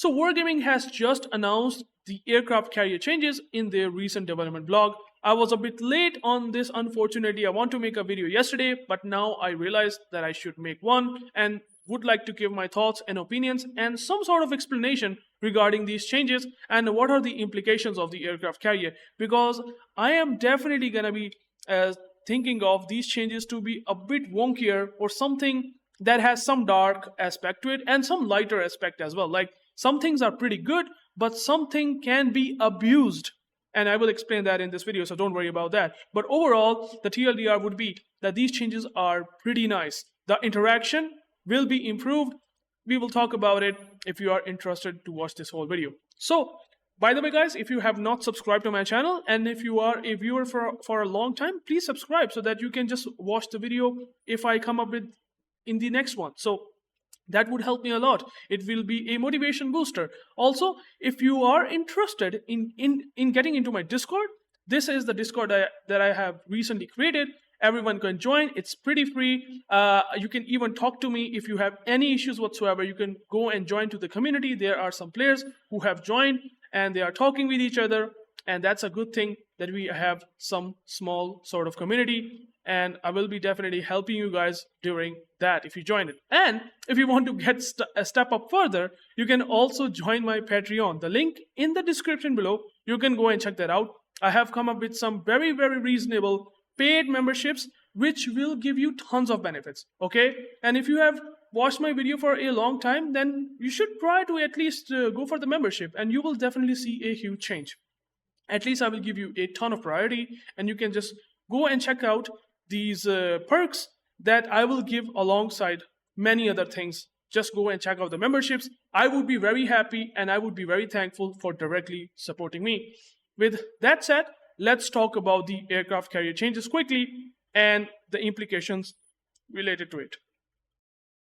So Wargaming has just announced the aircraft carrier changes in their recent development blog. I was a bit late on this, unfortunately. I want to make a video yesterday, but now I realized that I should make one and would like to give my thoughts and opinions and some sort of explanation regarding these changes and what are the implications of the aircraft carrier, because I am definitely going to be thinking of these changes to be a bit wonkier or something that has some dark aspect to it and some lighter aspect as well. Like some things are pretty good, but something can be abused. And I will explain that in this video, so don't worry about that. But overall, the TLDR would be that these changes are pretty nice. The interaction will be improved. We will talk about it if you are interested to watch this whole video. So, by the way guys, if you have not subscribed to my channel and if you are a viewer for a long time, please subscribe so that you can just watch the video if I come up with in the next one. So that would help me a lot. It will be a motivation booster. Also, if you are interested in getting into my Discord, this is the Discord that I have recently created. Everyone can join. It's pretty free. You can even talk to me if you have any issues whatsoever. You can go and join to the community. There are some players who have joined and they are talking with each other. And that's a good thing that we have some small sort of community. And I will be definitely helping you guys during that if you join it. And if you want to get a step up further, you can also join my Patreon. The link in the description below. You can go and check that out. I have come up with some very, very reasonable paid memberships which will give you tons of benefits. Okay? And if you have watched my video for a long time, then you should try to at least go for the membership and you will definitely see a huge change. At least I will give you a ton of priority and you can just go and check out these perks that I will give alongside many other things. Just go and check out the memberships. I would be very happy and I would be very thankful for directly supporting me. With that said, let's talk about the aircraft carrier changes quickly and the implications related to it.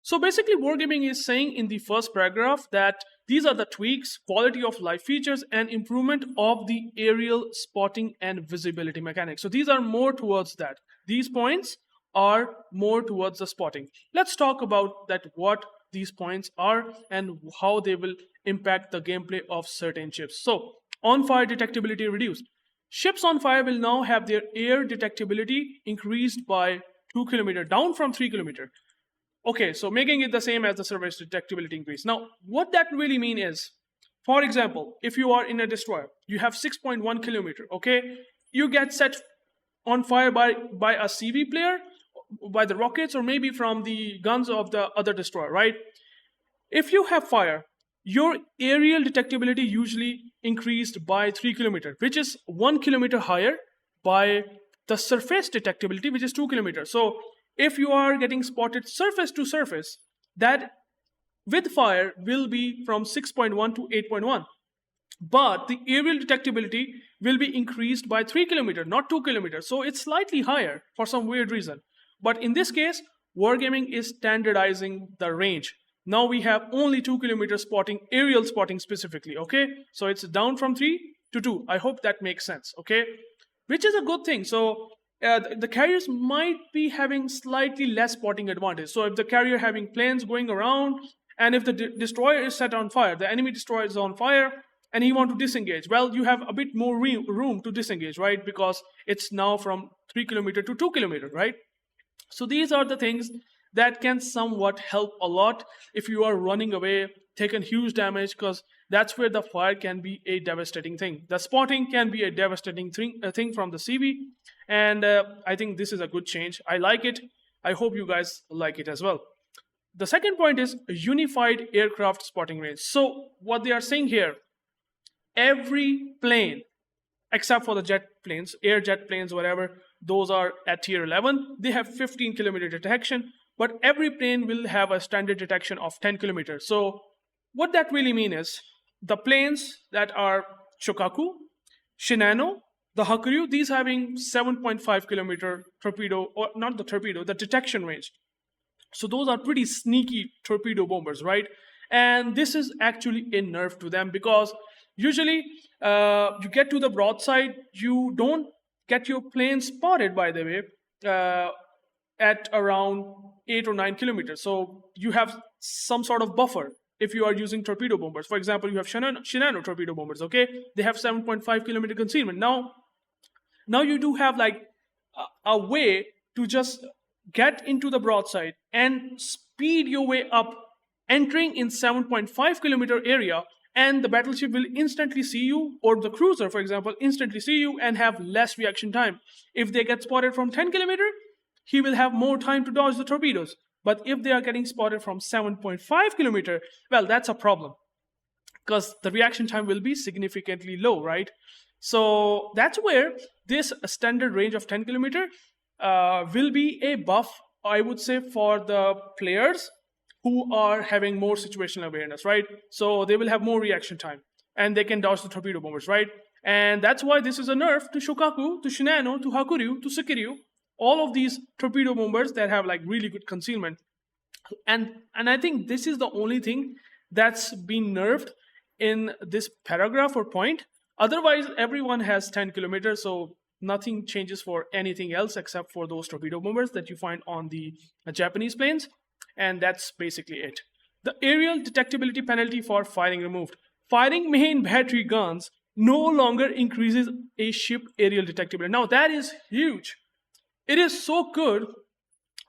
So basically, Wargaming is saying in the first paragraph that these are the tweaks, quality of life features, and improvement of the aerial spotting and visibility mechanics. So these are more towards that. These points are more towards the spotting. Let's talk about that, what these points are and how they will impact the gameplay of certain ships. So, on-fire detectability reduced. Ships on fire will now have their air detectability increased by 2 km, down from 3 km. Okay, so making it the same as the surface detectability increase. Now, what that really means is, for example, if you are in a destroyer, you have 6.1 kilometer, okay? You get set on fire by a CV player, by the rockets, or maybe from the guns of the other destroyer, right? If you have fire, your aerial detectability usually increased by 3 km, which is 1 km higher by the surface detectability, which is 2 km. So if you are getting spotted surface to surface, that with fire will be from 6.1 to 8.1. But the aerial detectability will be increased by 3 km, not 2 km. So it's slightly higher for some weird reason. But in this case, Wargaming is standardizing the range. Now we have only 2 km spotting, aerial spotting specifically, okay? So it's down from 3 to 2. I hope that makes sense, okay? Which is a good thing. So the carriers might be having slightly less spotting advantage. So if the carrier having planes going around, and if the destroyer is set on fire, the enemy destroyer is on fire, and he want to disengage, well, you have a bit more room to disengage, right? Because it's now from 3 km to 2 km, right? So these are the things that can somewhat help a lot if you are running away, taking huge damage, because that's where the fire can be a devastating thing. The spotting can be a devastating thing from the CV, and I think this is a good change. I like it. I hope you guys like it as well. The second point is a unified aircraft spotting range. So what they are saying here, every plane, except for the jet planes, air jet planes, whatever, those are at tier 11, they have 15 km detection, but every plane will have a standard detection of 10 km. So what that really means is, the planes that are Shokaku, Shinano, the Hakuryu, these having 7.5 km torpedo, or not the torpedo, the detection range. So those are pretty sneaky torpedo bombers, right? And this is actually a nerf to them, because usually you get to the broadside, you don't get your plane spotted, by the way, at around 8 or 9 kilometers. So you have some sort of buffer if you are using torpedo bombers. For example, you have Shinano torpedo bombers, okay? They have 7.5 kilometer concealment. Now you do have like a way to just get into the broadside and speed your way up, entering in 7.5 kilometer area, and the battleship will instantly see you, or the cruiser, for example, instantly see you and have less reaction time. If they get spotted from 10 kilometer, he will have more time to dodge the torpedoes. But if they are getting spotted from 7.5 kilometer, well, that's a problem, because the reaction time will be significantly low, right? So that's where this standard range of 10 kilometer will be a buff, I would say, for the players who are having more situational awareness, right? So they will have more reaction time and they can dodge the torpedo bombers, right? And that's why this is a nerf to Shokaku, to Shinano, to Hakuryu, to Sekiryu, all of these torpedo bombers that have like really good concealment. And I think this is the only thing that's been nerfed in this paragraph or point. Otherwise, everyone has 10 kilometers, so nothing changes for anything else except for those torpedo bombers that you find on the Japanese planes. And that's basically it. The aerial detectability penalty for firing removed. Firing main battery guns no longer increases a ship aerial detectability. Now that is huge. It is so good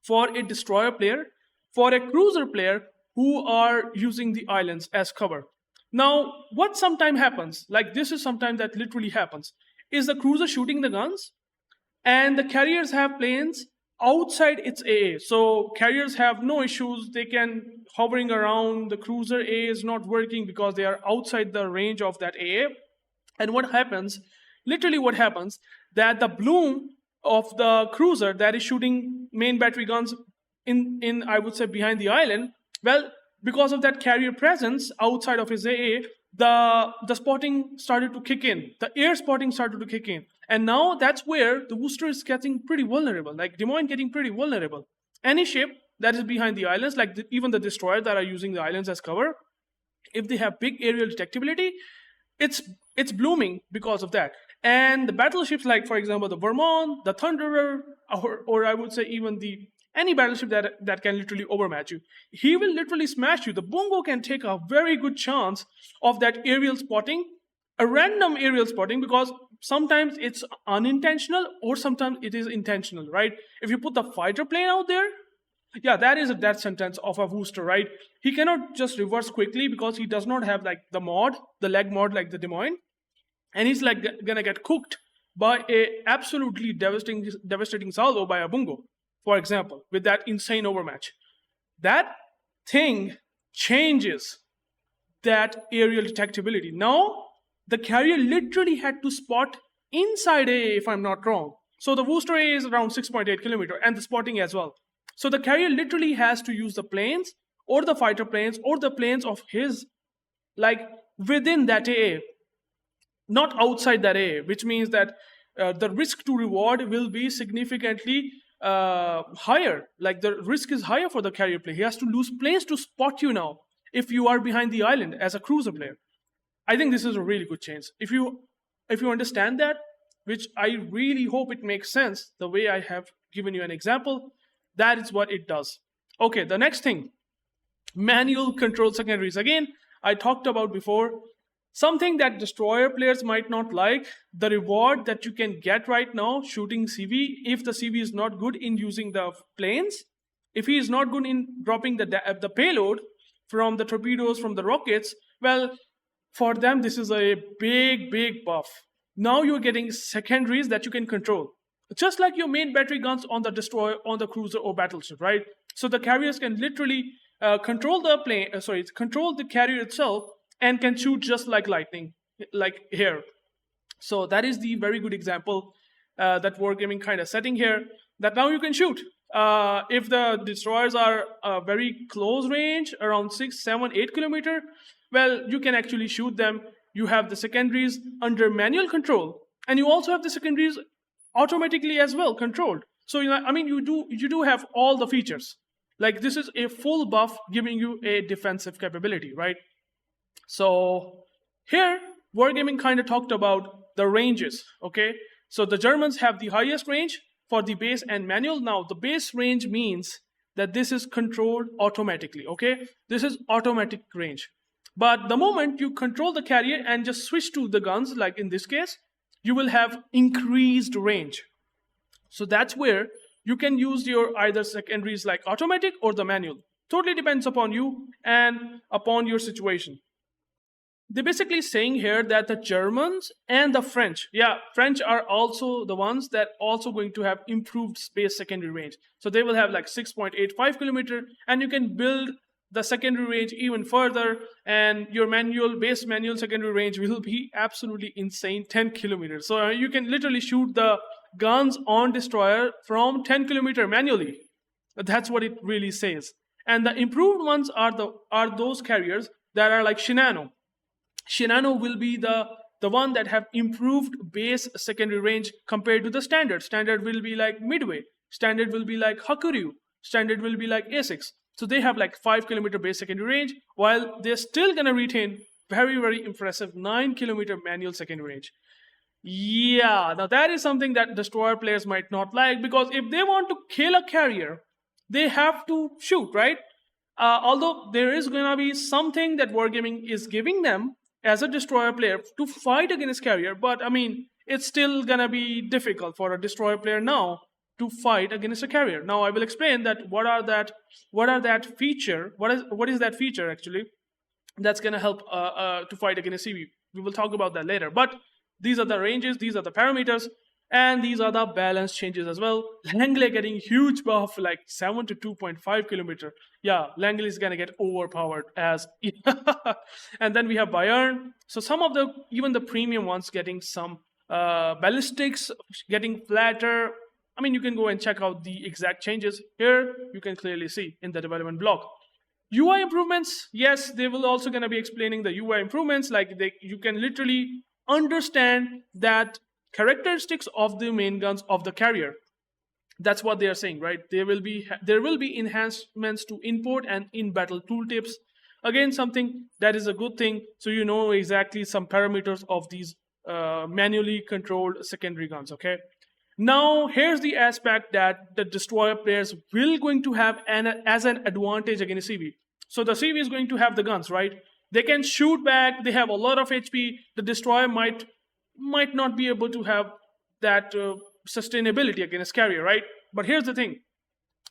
for a destroyer player, for a cruiser player who are using the islands as cover. Now, what sometimes happens, like this is sometimes that literally happens, is the cruiser shooting the guns and the carriers have planes outside its AA. So carriers have no issues. They can hovering around. The cruiser AA is not working because they are outside the range of that AA. And what happens, literally what happens, that the bloom of the cruiser that is shooting main battery guns in I would say behind the island, well, because of that carrier presence outside of his AA, the spotting started to kick in. The air spotting started to kick in. And now that's where the booster is getting pretty vulnerable, like Des Moines getting pretty vulnerable. Any ship that is behind the islands, like even the destroyers that are using the islands as cover, if they have big aerial detectability, it's blooming because of that. And the battleships like, for example, the Vermont, the Thunderer, or I would say even any battleship that can literally overmatch you, he will literally smash you. The Bungo can take a very good chance of that aerial spotting, a random aerial spotting, because sometimes it's unintentional or sometimes it is intentional, right? If you put the fighter plane out there, yeah, that is a death sentence of a booster, right? He cannot just reverse quickly because he does not have like the leg mod like the Des Moines, and he's like gonna get cooked by a absolutely devastating salvo by a Bungo, for example, with that insane overmatch. That thing changes that aerial detectability. Now, the carrier literally had to spot inside AA, if I'm not wrong. So the booster A is around 6.8 kilometer and the spotting as well. So the carrier literally has to use the planes or the fighter planes or the planes of his, like within that AA, not outside that AA, which means that the risk to reward will be significantly higher. Like the risk is higher for the carrier player. He has to lose planes to spot you now if you are behind the island as a cruiser player. I think this is a really good change. If you understand that, which I really hope it makes sense the way I have given you an example, that is what it does. Okay, the next thing, manual control secondaries. Again, I talked about before, something that destroyer players might not like, the reward that you can get right now shooting CV, if the CV is not good in using the planes, if he is not good in dropping the payload from the torpedoes, from the rockets, well, for them, this is a big buff. Now you're getting secondaries that you can control. Just like your main battery guns on the destroyer, on the cruiser or battleship, right? So the carriers can literally control the carrier itself and can shoot just like lightning, like here. So that is the very good example that UrAvgWarGaming kind of setting here, that now you can shoot. If the destroyers are very close range, around 6, 7, 8 kilometer, well, you can actually shoot them. You have the secondaries under manual control, and you also have the secondaries automatically as well controlled. So you do have all the features. Like this is a full buff giving you a defensive capability, right? So here, UrAvgWarGaming kind of talked about the ranges, okay? So the Germans have the highest range for the base and manual. Now, the base range means that this is controlled automatically, okay? This is automatic range. But the moment you control the carrier and just switch to the guns, like in this case, you will have increased range. So that's where you can use your either secondaries like automatic or the manual. Totally depends upon you and upon your situation. They're basically saying here that the Germans and the French, French are also the ones that also going to have improved space secondary range. So they will have like 6.85 kilometer, and you can build the secondary range even further, and your base manual secondary range will be absolutely insane, 10 kilometers. So you can literally shoot the guns on destroyer from 10 kilometer manually. That's what it really says. And the improved ones are those carriers that are like Shinano. Shinano will be the one that have improved base secondary range compared to the standard. Standard will be like Midway. Standard will be like Hakuryu. Standard will be like A6. So they have like 5 kilometer base secondary range, while they're still gonna retain very, very impressive 9 kilometer manual secondary range. Yeah, now that is something that destroyer players might not like, because if they want to kill a carrier, they have to shoot, right? Although there is gonna be something that Wargaming is giving them as a destroyer player to fight against carrier, but I mean, it's still gonna be difficult for a destroyer player now to fight against a carrier. Now I will explain that what is that feature actually that's gonna help to fight against CV. We will talk about that later. But these are the ranges, these are the parameters, and these are the balance changes as well. Langley getting huge buff, like 7 to 2.5 kilometer. Yeah, Langley is gonna get overpowered as and then we have Bayern. So some of even the premium ones getting some ballistics, getting flatter. I mean, you can go and check out the exact changes. Here, you can clearly see in the development blog. UI improvements, yes, they will also gonna be explaining the UI improvements. Like you can literally understand that characteristics of the main guns of the carrier. That's what they are saying, right? There will be enhancements to import and in-battle tooltips. Again, something that is a good thing, so you know exactly some parameters of these manually controlled secondary guns, okay? Now, here's the aspect that the destroyer players will going to have as an advantage against CV. So the CV is going to have the guns, right? They can shoot back, they have a lot of HP. The destroyer might not be able to have that sustainability against carrier, right? But here's the thing.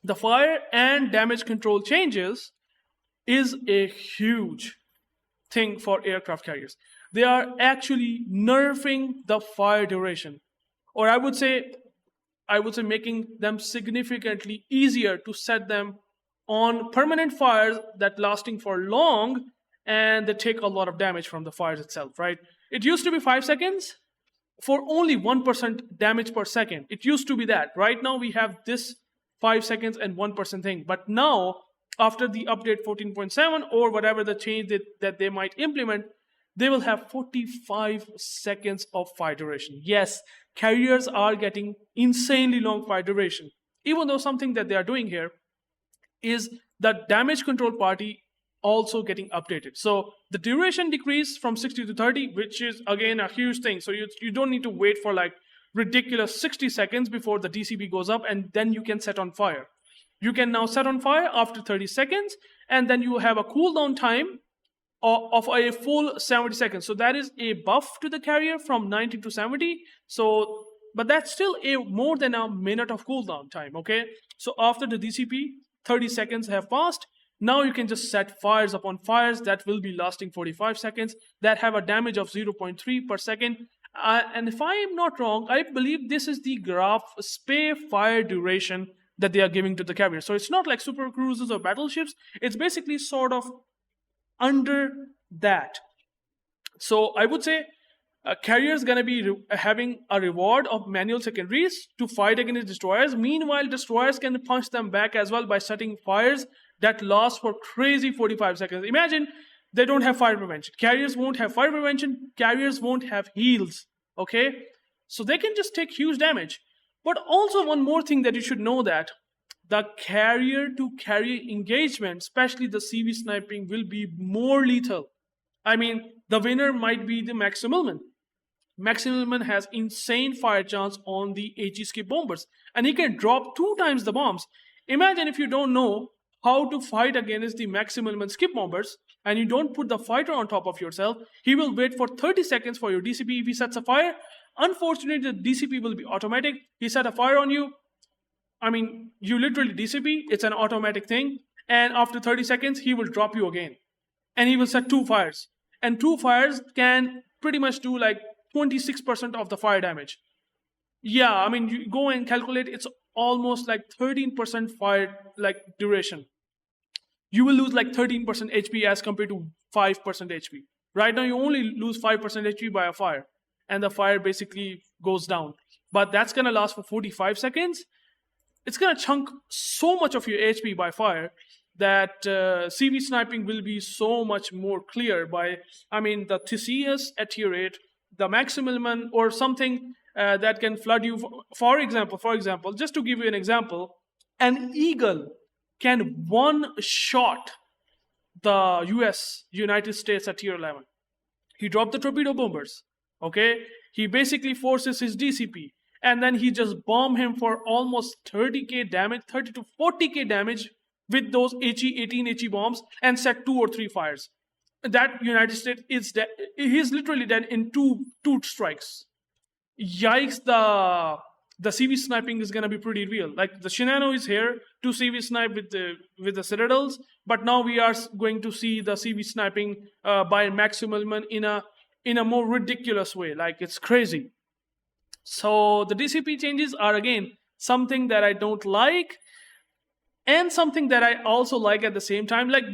The fire and damage control changes is a huge thing for aircraft carriers. They are actually nerfing the fire duration. Or I would say making them significantly easier to set them on permanent fires that lasting for long, and they take a lot of damage from the fires itself, right? It used to be 5 seconds for only 1% damage per second. It used to be that. Right now we have this 5 seconds and 1% thing. But now, after the update 14.7 or whatever the change that they might implement, they will have 45 seconds of fire duration. Yes, carriers are getting insanely long fire duration. Even though something that they are doing here is the damage control party also getting updated. So the duration decreased from 60 to 30, which is again a huge thing. So you don't need to wait for like ridiculous 60 seconds before the DCB goes up and then you can set on fire. You can now set on fire after 30 seconds, and then you have a cooldown time of a full 70 seconds. So that is a buff to the carrier from 90 to 70. So, but that's still more than a minute of cooldown time, okay? So after the DCP, 30 seconds have passed. Now you can just set fires upon fires that will be lasting 45 seconds, that have a damage of 0.3 per second. And if I am not wrong, I believe this is the graph spay fire duration that they are giving to the carrier. So it's not like super cruisers or battleships. It's basically sort of under that. So I would say carrier is going to be having a reward of manual secondaries to fight against destroyers. Meanwhile, destroyers can punch them back as well by setting fires that last for crazy 45 seconds. Imagine they don't have fire prevention. Carriers won't have fire prevention. Carriers won't have heals. Okay? So they can just take huge damage. But also one more thing that you should know, that the carrier-to-carrier engagement, especially the CV sniping, will be more lethal. I mean, the winner might be the Maximilian. Maximilian has insane fire chance on the HE skip bombers, and he can drop 2 times the bombs. Imagine if you don't know how to fight against the maximum skip bombers and you don't put the fighter on top of yourself, he will wait for 30 seconds for your DCP. If he sets a fire, unfortunately the DCP will be automatic. He set a fire on you, I mean, you literally DCP, it's an automatic thing, and after 30 seconds, he will drop you again. And he will set 2 fires. And 2 fires can pretty much do like 26% of the fire damage. Yeah, I mean, you go and calculate, it's almost like 13% fire like duration. You will lose like 13% HP as compared to 5% HP. Right now, you only lose 5% HP by a fire, and the fire basically goes down. But that's gonna last for 45 seconds. It's gonna chunk so much of your HP by fire that CV sniping will be so much more clear by, I mean, the Theseus at tier 8, the maximum or something that can flood you. For example, just to give you an example, an eagle can one-shot the United States at tier 11. He dropped the torpedo bombers, okay? He basically forces his DCP, and then he just bomb him for almost 30k damage, 30 to 40k damage with those 18 HE bombs and set 2 or 3 fires. That United States is dead. He's literally dead in two strikes. Yikes, the CV sniping is gonna be pretty real. Like the Shinano is here to CV snipe with the Citadels, but now we are going to see the CV sniping by Maximum in a more ridiculous way. Like, it's crazy. So the DCP changes are again something that I don't like and something that I also like at the same time. Like,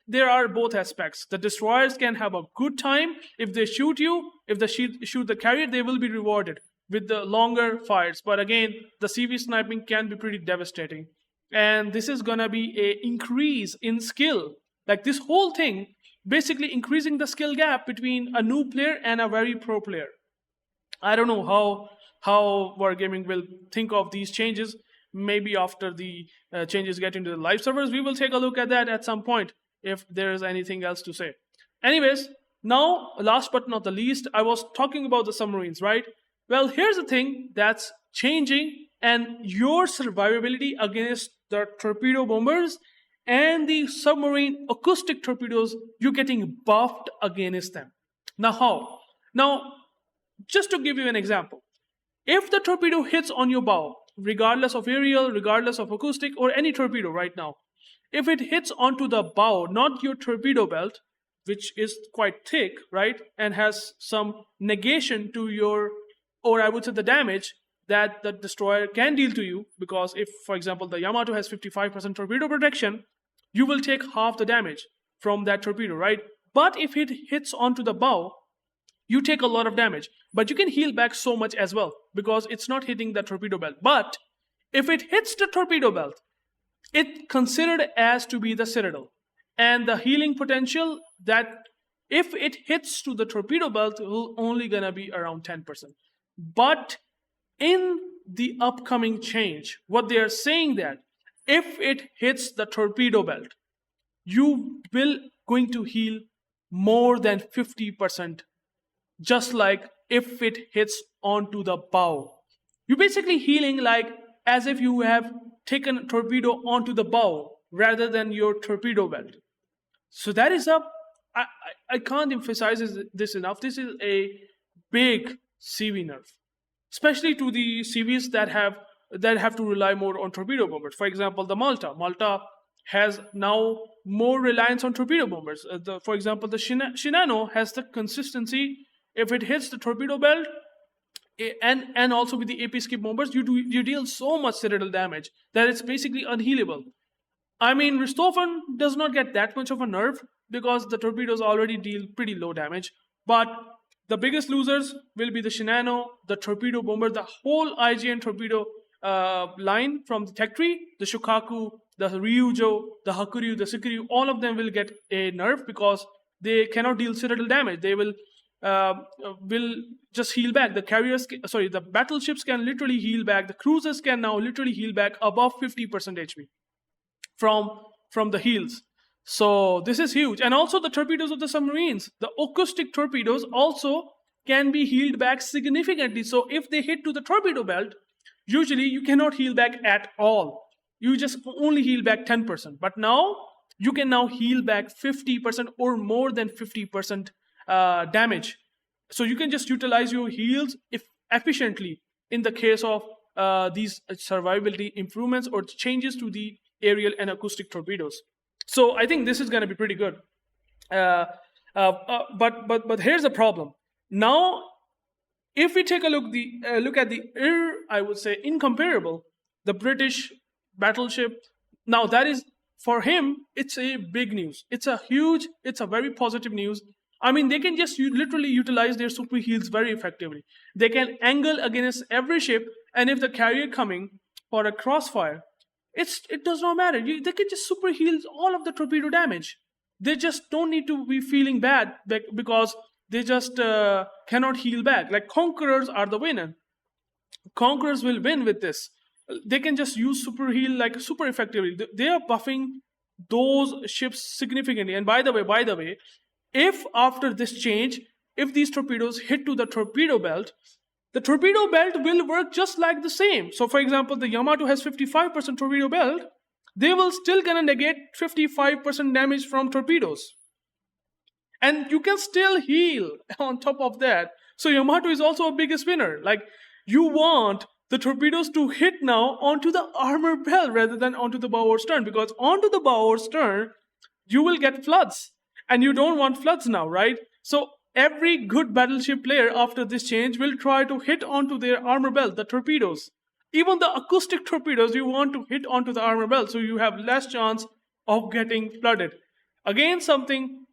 there are both aspects. The destroyers can have a good time. If they shoot you, if they shoot the carrier, they will be rewarded with the longer fires. But again, the CV sniping can be pretty devastating. And this is gonna be an increase in skill. Like, this whole thing basically increasing the skill gap between a new player and a very pro player. I don't know how UrAvgWarGaming will think of these changes. Maybe after the changes get into the live servers, we will take a look at that at some point if there is anything else to say. Anyways, now, last but not the least, I was talking about the submarines, right? Well, here's the thing that's changing, and your survivability against the torpedo bombers and the submarine acoustic torpedoes, you're getting buffed against them. Now, how? Now, just to give you an example, if the torpedo hits on your bow, regardless of aerial, regardless of acoustic, or any torpedo right now, if it hits onto the bow, not your torpedo belt, which is quite thick, right, and has some negation to your, or I would say the damage that the destroyer can deal to you, because if, for example, the Yamato has 55% torpedo protection, you will take half the damage from that torpedo, right? But if it hits onto the bow, you take a lot of damage, but you can heal back so much as well because it's not hitting the torpedo belt. But if it hits the torpedo belt, it's considered as to be the Citadel, and the healing potential that if it hits to the torpedo belt will only gonna be around 10%. But in the upcoming change, what they are saying that if it hits the torpedo belt, you will going to heal more than 50%. Just like if it hits onto the bow. You're basically healing like as if you have taken a torpedo onto the bow rather than your torpedo belt. So that is I can't emphasize this enough. This is a big CV nerf, especially to the CVs that have to rely more on torpedo bombers. For example, the Malta has now more reliance on torpedo bombers. For example, the Shinano has the consistency. If it hits the torpedo belt, and also with the AP skip bombers, you deal so much Citadel damage that it's basically unhealable. I mean, Richthofen does not get that much of a nerf because the torpedoes already deal pretty low damage. But the biggest losers will be the Shinano, the torpedo bomber, the whole IGN torpedo line from the tech tree, the Shokaku, the Ryujo, the Hakuryu, the Sukuryu, all of them will get a nerf because they cannot deal Citadel damage. They will just heal back. The carriers, the battleships can literally heal back. The cruisers can now literally heal back above 50% HP from the heals. So this is huge. And also the torpedoes of the submarines, the acoustic torpedoes also can be healed back significantly. So if they hit to the torpedo belt, usually you cannot heal back at all. you just only heal back 10%. But now you can now heal back 50% or more than 50% damage. So you can just utilize your heals efficiently in the case of these survivability improvements or changes to the aerial and acoustic torpedoes. So I think this is going to be pretty good. But here's the problem. Now, if we take a look at the I would say incomparable, the British battleship. Now that is, for him, it's a big news. It's a very positive news. I mean, they can just literally utilize their super heals very effectively. They can angle against every ship, and if the carrier coming for a crossfire, it does not matter. They can just super heal all of the torpedo damage. They just don't need to be feeling bad because they just cannot heal back. Like Conquerors are the winner. Conquerors will win with this. They can just use super heal like super effectively. They are buffing those ships significantly. And by the way, if after this change, if these torpedoes hit to the torpedo belt will work just like the same. So for example, the Yamato has 55% torpedo belt. They will still gonna negate 55% damage from torpedoes. And you can still heal on top of that. So Yamato is also a biggest winner. Like, you want the torpedoes to hit now onto the armor belt rather than onto the bow or stern, because onto the bow or stern, you will get floods. And you don't want floods now, right? So every good battleship player after this change will try to hit onto their armor belt, the torpedoes. Even the acoustic torpedoes, you want to hit onto the armor belt so you have less chance of getting flooded. Again, something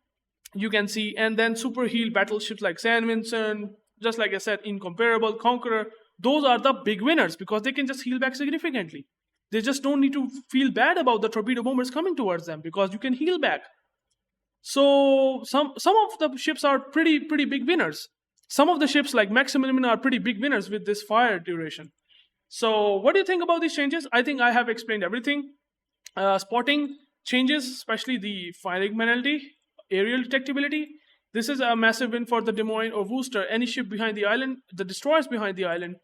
you can see. And then super heal battleships like San Vincent, just like I said, Incomparable, Conqueror, those are the big winners because they can just heal back significantly. They just don't need to feel bad about the torpedo bombers coming towards them because you can heal back. So some of the ships are pretty big winners. Some of the ships like Maximilian are pretty big winners with this fire duration. So what do you think about these changes? I think I have explained everything. Spotting changes, especially the firing penalty, aerial detectability. This is a massive win for the Des Moines or Worcester. Any ship behind the island, the destroyers behind the island,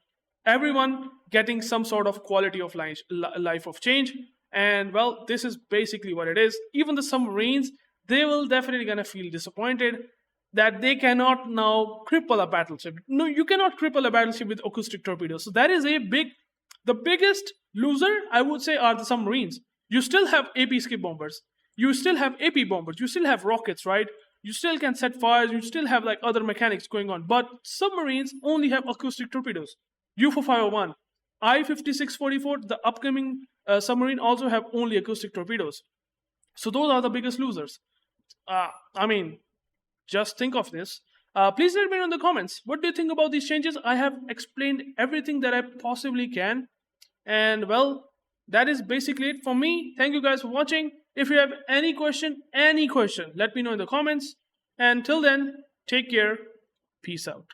everyone getting some sort of quality of life of change. And well, this is basically what it is. Even the submarines, they will definitely gonna feel disappointed that they cannot now cripple a battleship. No, you cannot cripple a battleship with acoustic torpedoes. So that is the biggest loser, I would say, are the submarines. You still have AP skip bombers. You still have AP bombers. You still have rockets, right? You still can set fires. You still have like other mechanics going on. But submarines only have acoustic torpedoes. U4501, I-5644, the upcoming submarine also have only acoustic torpedoes. So those are the biggest losers. I mean, just think of this. Please let me know in the comments. What do you think about these changes? I have explained everything that I possibly can. And well, that is basically it for me. Thank you guys for watching. If you have any question, let me know in the comments. And till then, take care. Peace out.